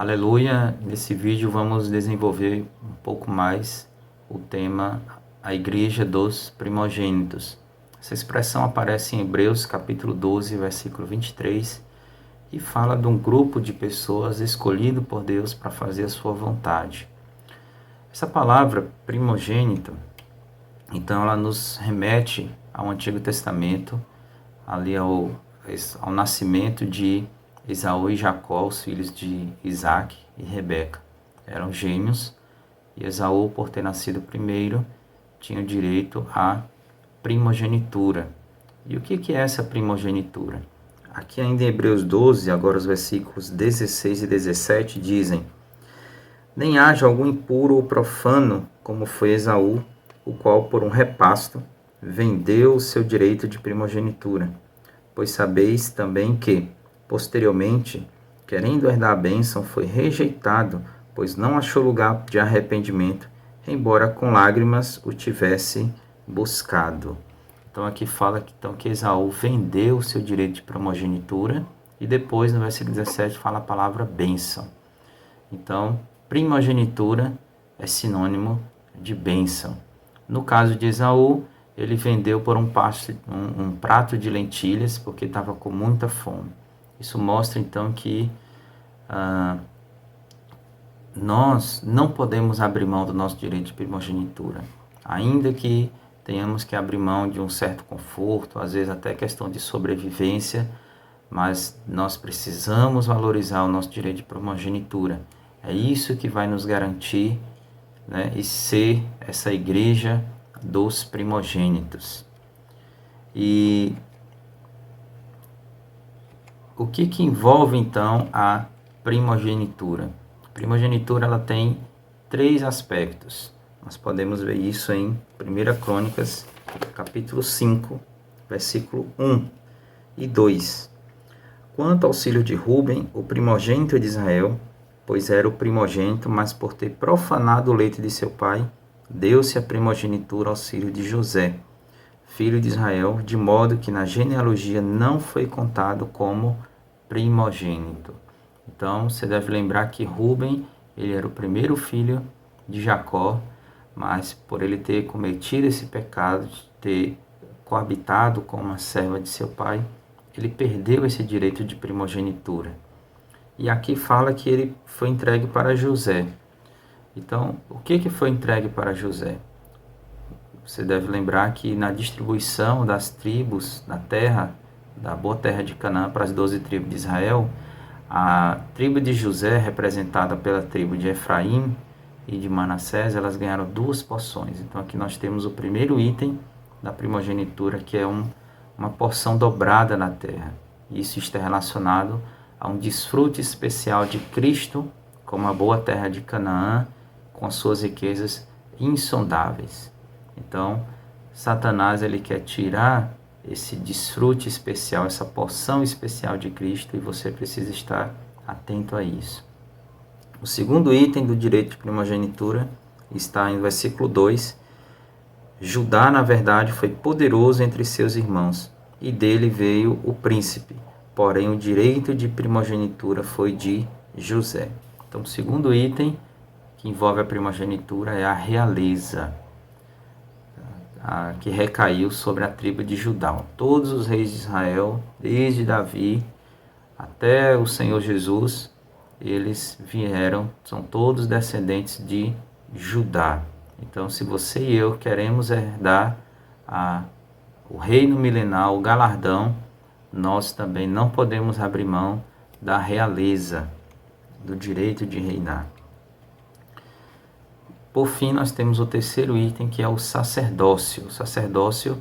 Aleluia! Nesse vídeo vamos desenvolver um pouco mais o tema a Igreja dos Primogênitos. Essa expressão aparece em Hebreus capítulo 12, versículo 23 e fala de um grupo de pessoas escolhido por Deus para fazer a sua vontade. Essa palavra primogênito, então ela nos remete ao Antigo Testamento, ali ao nascimento de Esaú e Jacó, os filhos de Isaac e Rebeca. Eram gêmeos e Esaú, por ter nascido primeiro, tinha direito à primogenitura. E o que é essa primogenitura? Aqui ainda em Hebreus 12, agora os versículos 16 e 17 dizem: Nem haja algum impuro ou profano, como foi Esaú, o qual por um repasto vendeu o seu direito de primogenitura. Pois sabeis também que, posteriormente, querendo herdar a bênção, foi rejeitado, pois não achou lugar de arrependimento, embora com lágrimas o tivesse buscado. Então aqui fala que Esaú vendeu o seu direito de primogenitura, e depois no versículo 17 fala a palavra bênção. Então, primogenitura é sinônimo de bênção. No caso de Esaú, ele vendeu por um prato de lentilhas, porque estava com muita fome. Isso mostra então que nós não podemos abrir mão do nosso direito de primogenitura, ainda que tenhamos que abrir mão de um certo conforto, às vezes até questão de sobrevivência, mas nós precisamos valorizar o nosso direito de primogenitura. É isso que vai nos garantir, né, e ser essa igreja dos primogênitos. E o que envolve então a primogenitura? A primogenitura ela tem 3 aspectos. Nós podemos ver isso em 1 Crônicas, capítulo 5, versículo 1 e 2. Quanto ao filho de Ruben, o primogênito de Israel, pois era o primogênito, mas por ter profanado o leito de seu pai, deu-se a primogenitura aos filhos de José, filho de Israel, de modo que na genealogia não foi contado como primogênito. Então, você deve lembrar que Ruben, ele era o primeiro filho de Jacó, mas por ele ter cometido esse pecado, de ter coabitado com uma serva de seu pai, ele perdeu esse direito de primogenitura. E aqui fala que ele foi entregue para José. Então, o que foi entregue para José? Você deve lembrar que na distribuição das tribos da terra, da boa terra de Canaã para as 12 tribos de Israel, a tribo de José, representada pela tribo de Efraim e de Manassés, elas ganharam 2 porções. Então aqui nós temos o primeiro item da primogenitura, que é uma porção dobrada na terra. Isso está relacionado a um desfrute especial de Cristo, como a boa terra de Canaã, com as suas riquezas insondáveis. Então, Satanás ele quer tirar esse desfrute especial, essa porção especial de Cristo, e você precisa estar atento a isso. O segundo item do direito de primogenitura está em versículo 2. Judá, na verdade, foi poderoso entre seus irmãos, e dele veio o príncipe. Porém, o direito de primogenitura foi de José. Então, o segundo item que envolve a primogenitura é a realeza, que recaiu sobre a tribo de Judá. Todos os reis de Israel, desde Davi até o Senhor Jesus, eles vieram, são todos descendentes de Judá. Então, se você e eu queremos herdar o reino milenar, o galardão, nós também não podemos abrir mão da realeza, do direito de reinar. Por fim, nós temos o terceiro item, que é o sacerdócio. O sacerdócio,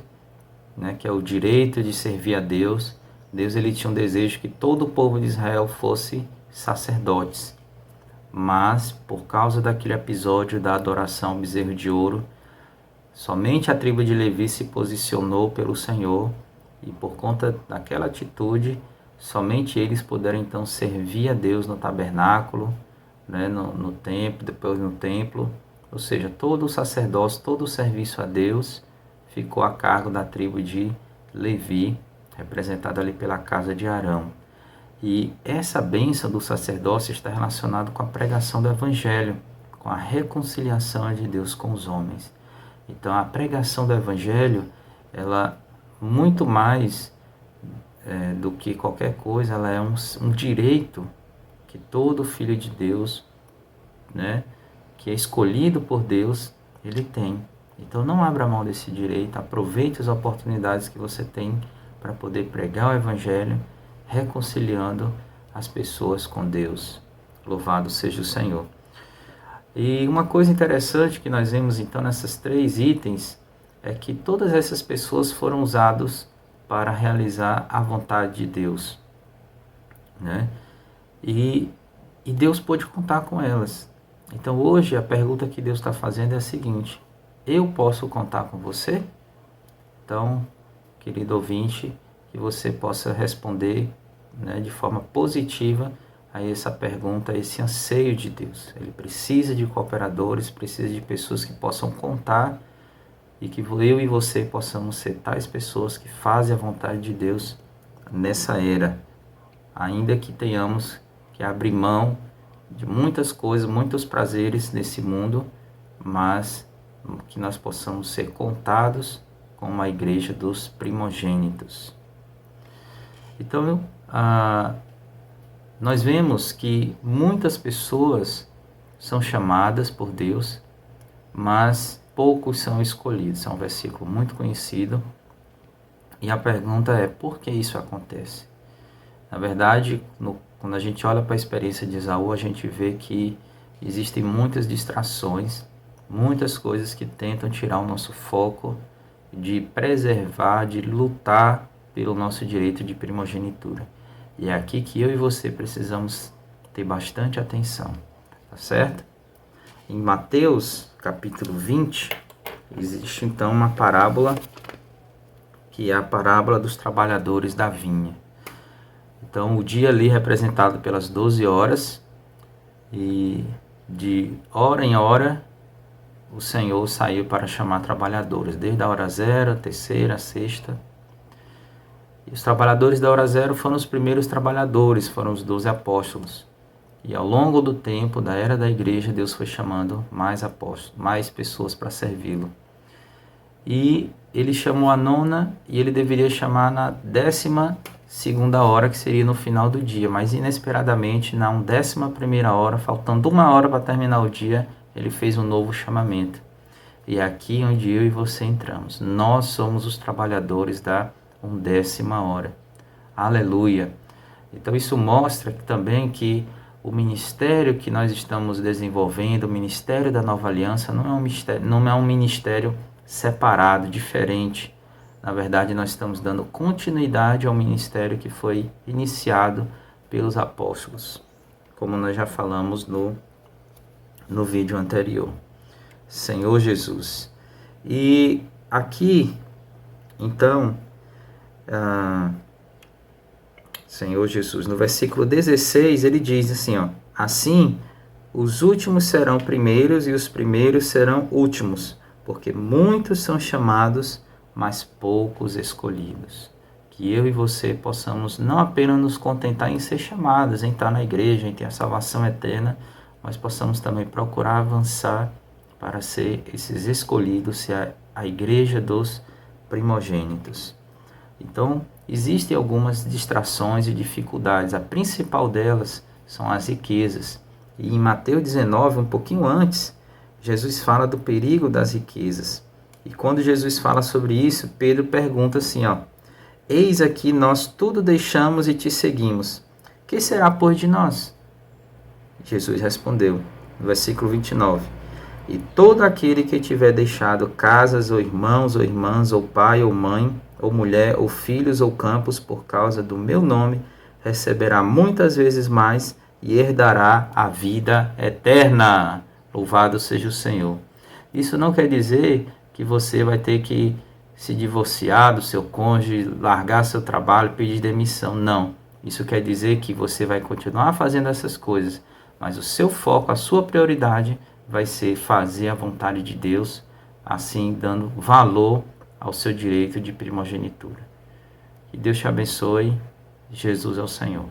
né, que é o direito de servir a Deus. Deus ele tinha um desejo que todo o povo de Israel fosse sacerdotes. Mas, por causa daquele episódio da adoração ao bezerro de ouro, somente a tribo de Levi se posicionou pelo Senhor, e por conta daquela atitude, somente eles puderam então servir a Deus no tabernáculo, né, no templo, depois no templo. Ou seja, todo o sacerdócio, todo o serviço a Deus ficou a cargo da tribo de Levi, representada ali pela casa de Arão. E essa bênção do sacerdócio está relacionada com a pregação do Evangelho, com a reconciliação de Deus com os homens. Então, a pregação do Evangelho, ela, muito mais do que qualquer coisa, ela é um direito que todo filho de Deus, né, que é escolhido por Deus, ele tem. Então, não abra mão desse direito, aproveite as oportunidades que você tem para poder pregar o Evangelho, reconciliando as pessoas com Deus. Louvado seja o Senhor. E uma coisa interessante que nós vemos então nesses 3 itens é que todas essas pessoas foram usadas para realizar a vontade de Deus, né? E Deus pôde contar com elas. Então hoje a pergunta que Deus está fazendo é a seguinte: eu posso contar com você? Então, querido ouvinte, que você possa responder, né, de forma positiva a essa pergunta, a esse anseio de Deus. Ele precisa de cooperadores, precisa de pessoas que possam contar e que eu e você possamos ser tais pessoas que fazem a vontade de Deus nessa era, ainda que tenhamos que abrir mão de muitas coisas, muitos prazeres nesse mundo, mas que nós possamos ser contados como a igreja dos primogênitos. Então, nós vemos que muitas pessoas são chamadas por Deus, mas poucos são escolhidos. É um versículo muito conhecido. E a pergunta é, por que isso acontece? Na verdade, quando a gente olha para a experiência de Esaú, a gente vê que existem muitas distrações, muitas coisas que tentam tirar o nosso foco de preservar, de lutar pelo nosso direito de primogenitura. E é aqui que eu e você precisamos ter bastante atenção, tá certo? Em Mateus, capítulo 20, existe então uma parábola, que é a parábola dos trabalhadores da vinha. Então, o dia ali representado pelas 12 horas, e de hora em hora, o Senhor saiu para chamar trabalhadores, desde a hora 0, a terceira, a sexta. E os trabalhadores da hora 0 foram os primeiros trabalhadores, foram os 12 apóstolos. E ao longo do tempo, da era da igreja, Deus foi chamando mais apóstolos, mais pessoas para servi-lo. E ele chamou a 9ª e ele deveria chamar na 12ª hora, que seria no final do dia. Mas inesperadamente, na 11ª hora, faltando 1 hora para terminar o dia, ele fez um novo chamamento. E é aqui onde eu e você entramos. Nós somos os trabalhadores da 10ª hora. Aleluia! Então isso mostra também que o ministério que nós estamos desenvolvendo, o ministério da Nova Aliança, não é um ministério separado, diferente. Na verdade, nós estamos dando continuidade ao ministério que foi iniciado pelos apóstolos, como nós já falamos no vídeo anterior. Senhor Jesus. E aqui, então, Senhor Jesus, no versículo 16, ele diz assim, ó: assim, os últimos serão primeiros e os primeiros serão últimos, porque muitos são chamados, mas poucos escolhidos. Que eu e você possamos não apenas nos contentar em ser chamados, em estar na igreja, em ter a salvação eterna, mas possamos também procurar avançar para ser esses escolhidos, ser a igreja dos primogênitos. Então, existem algumas distrações e dificuldades. A principal delas são as riquezas. E em Mateus 19, um pouquinho antes, Jesus fala do perigo das riquezas. E quando Jesus fala sobre isso, Pedro pergunta assim, ó: eis aqui nós tudo deixamos e te seguimos. Que será por de nós? Jesus respondeu, no versículo 29, e todo aquele que tiver deixado casas, ou irmãos, ou irmãs, ou pai, ou mãe, ou mulher, ou filhos, ou campos, por causa do meu nome, receberá muitas vezes mais e herdará a vida eterna. Louvado seja o Senhor. Isso não quer dizer que você vai ter que se divorciar do seu cônjuge, largar seu trabalho, pedir demissão. Não. Isso quer dizer que você vai continuar fazendo essas coisas, mas o seu foco, a sua prioridade vai ser fazer a vontade de Deus, assim dando valor ao seu direito de primogenitura. Que Deus te abençoe. Jesus é o Senhor.